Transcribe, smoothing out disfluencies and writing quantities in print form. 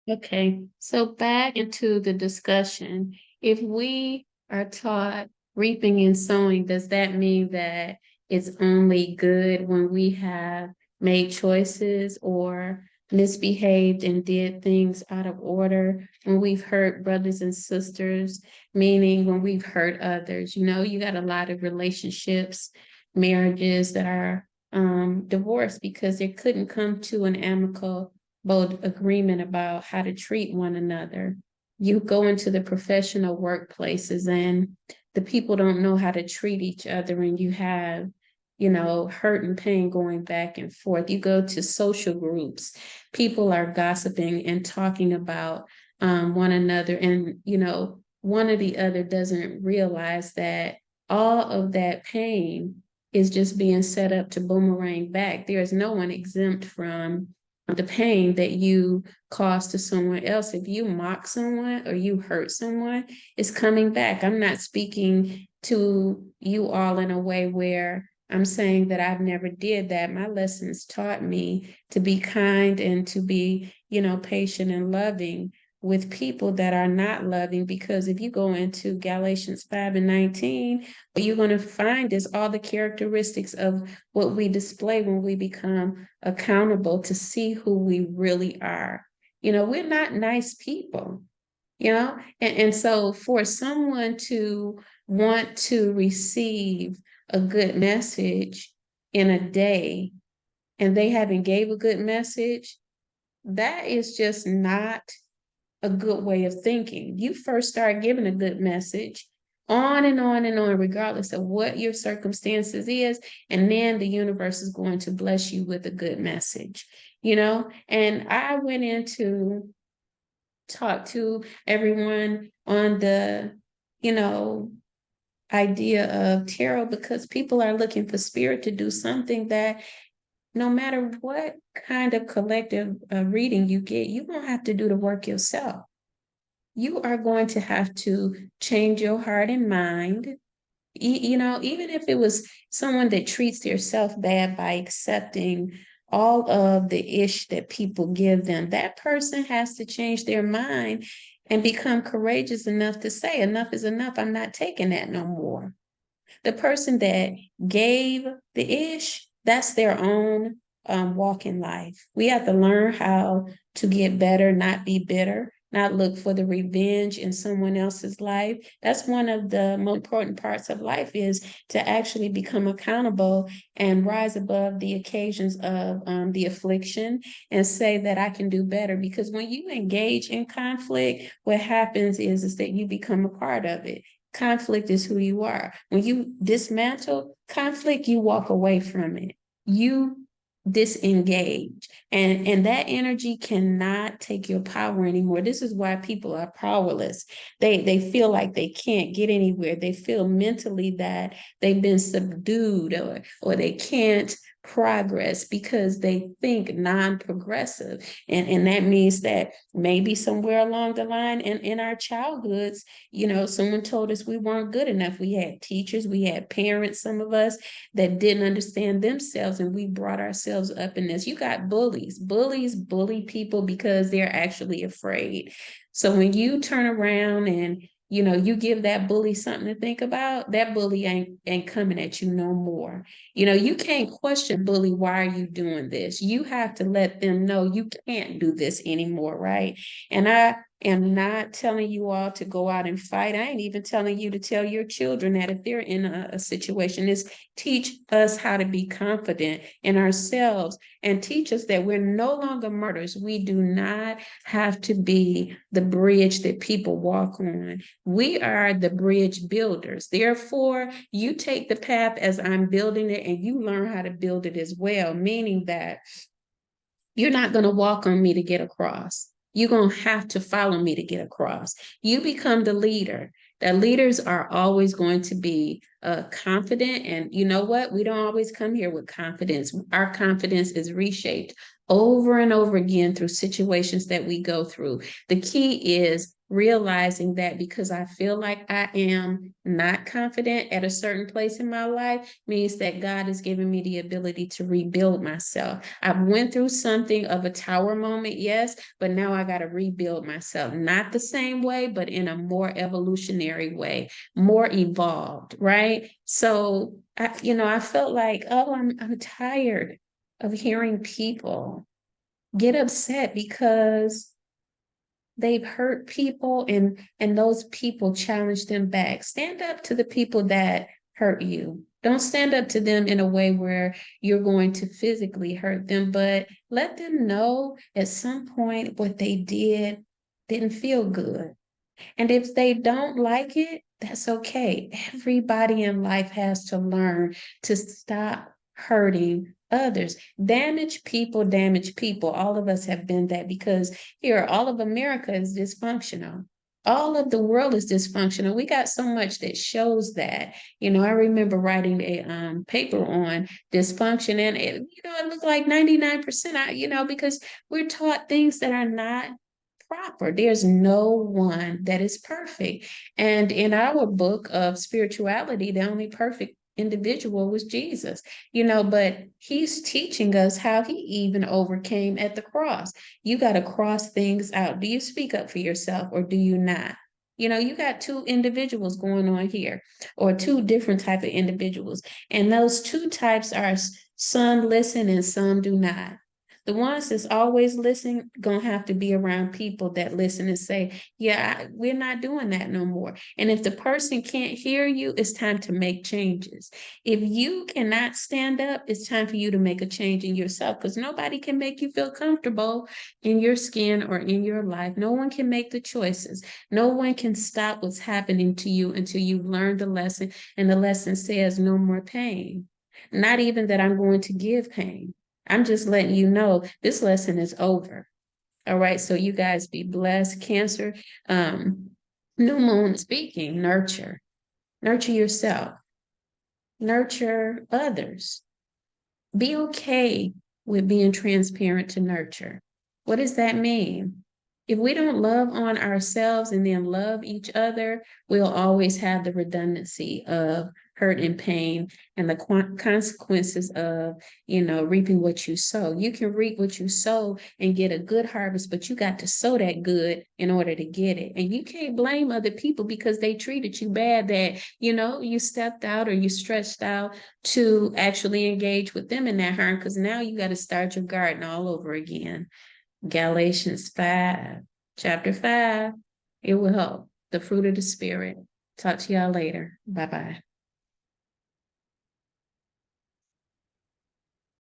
Okay, so back into the discussion. If we are taught reaping and sowing, does that mean that it's only good when we have made choices or misbehaved and did things out of order, when we've hurt brothers and sisters, meaning when we've hurt others? You got a lot of relationships, marriages that are divorced because they couldn't come to an amicable both agreement about how to treat one another. You go into the professional workplaces and the people don't know how to treat each other, and you have, hurt and pain going back and forth. You go to social groups, people are gossiping and talking about one another, and one or the other doesn't realize that all of that pain is just being set up to boomerang back. There is no one exempt from the pain that you cause to someone else. If you mock someone or you hurt someone, it's coming back. I'm not speaking to you all in a way where I'm saying that I've never did that. My lessons taught me to be kind and to be, patient and loving with people that are not loving. Because if you go into Galatians 5:19, what you're going to find is all the characteristics of what we display when we become accountable to see who we really are. We're not nice people, and so for someone to want to receive a good message in a day and they haven't gave a good message, that is just not a good way of thinking. You first start giving a good message on and on and on, regardless of what your circumstances is, and then the universe is going to bless you with a good message, And I went into talk to everyone on the, you know, idea of tarot because people are looking for spirit to do something that no matter what kind of collective reading you get, you won't have to do the work yourself. You are going to have to change your heart and mind. Even if it was someone that treats yourself bad by accepting all of the ish that people give them, that person has to change their mind and become courageous enough to say, enough is enough. I'm not taking that no more. The person that gave the ish, that's their own walk in life. We have to learn how to get better, not be bitter, not look for the revenge in someone else's life. That's one of the most important parts of life, is to actually become accountable and rise above the occasions of the affliction and say that I can do better. Because when you engage in conflict, what happens is that you become a part of it. Conflict is who you are. When you dismantle conflict, you walk away from it. You disengage. And that energy cannot take your power anymore. This is why people are powerless. They feel like they can't get anywhere. They feel mentally that they've been subdued, or they can't progress because they think non-progressive. And that means that maybe somewhere along the line in our childhoods, someone told us we weren't good enough. We had teachers, we had parents, some of us that didn't understand themselves, and we brought ourselves up in this. You got bullies. Bullies bully people because they're actually afraid. So when you turn around and you give that bully something to think about, that bully ain't coming at you no more. You can't question bully, why are you doing this? You have to let them know you can't do this anymore, right? And I am not telling you all to go out and fight. I ain't even telling you to tell your children that if they're in a situation. Is teach us how to be confident in ourselves and teach us that we're no longer martyrs. We do not have to be the bridge that people walk on. We are the bridge builders. Therefore, you take the path as I'm building it and you learn how to build it as well, meaning that you're not going to walk on me to get across. You're going to have to follow me to get across. You become the leader. The leaders are always going to be confident. And you know what? We don't always come here with confidence. Our confidence is reshaped over and over again through situations that we go through. The key is realizing that because I feel like I am not confident at a certain place in my life means that God has given me the ability to rebuild myself. I've went through something of a tower moment, yes, but now I got to rebuild myself, not the same way, but in a more evolutionary way, more evolved, right? So I felt like, oh, I'm tired of hearing people get upset because they've hurt people and those people challenge them back. Stand up to the people that hurt you. Don't stand up to them in a way where you're going to physically hurt them, but let them know at some point what they did didn't feel good. And if they don't like it, that's okay. Everybody in life has to learn to stop hurting others. Damaged people damage people. All of us have been that because here, all of America is dysfunctional. All of the world is dysfunctional. We got so much that shows that. I remember writing a paper on dysfunction, and it looked like 99%. Because we're taught things that are not proper. There's no one that is perfect. And in our book of spirituality, the only perfect individual was Jesus, but he's teaching us how he even overcame at the cross. You got to cross things out. Do you speak up for yourself or do you not? You got two individuals going on here, or two different type of individuals. And those two types are some listen and some do not. The ones that's always listening gonna have to be around people that listen and say, yeah, we're not doing that no more. And if the person can't hear you, it's time to make changes. If you cannot stand up, it's time for you to make a change in yourself, because nobody can make you feel comfortable in your skin or in your life. No one can make the choices. No one can stop what's happening to you until you've learned the lesson, and the lesson says no more pain. Not even that I'm going to give pain. I'm just letting you know this lesson is over. All right. So you guys be blessed. Cancer, new moon speaking, nurture. Nurture yourself. Nurture others. Be okay with being transparent to nurture. What does that mean? If we don't love on ourselves and then love each other, we'll always have the redundancy of hurt and pain and the consequences of, reaping what you sow. You can reap what you sow and get a good harvest, but you got to sow that good in order to get it. And you can't blame other people because they treated you bad, that, you stepped out or you stretched out to actually engage with them in that harm, because now you got to start your garden all over again. Galatians 5, chapter 5. It will help. The fruit of the Spirit. Talk to y'all later. Bye bye.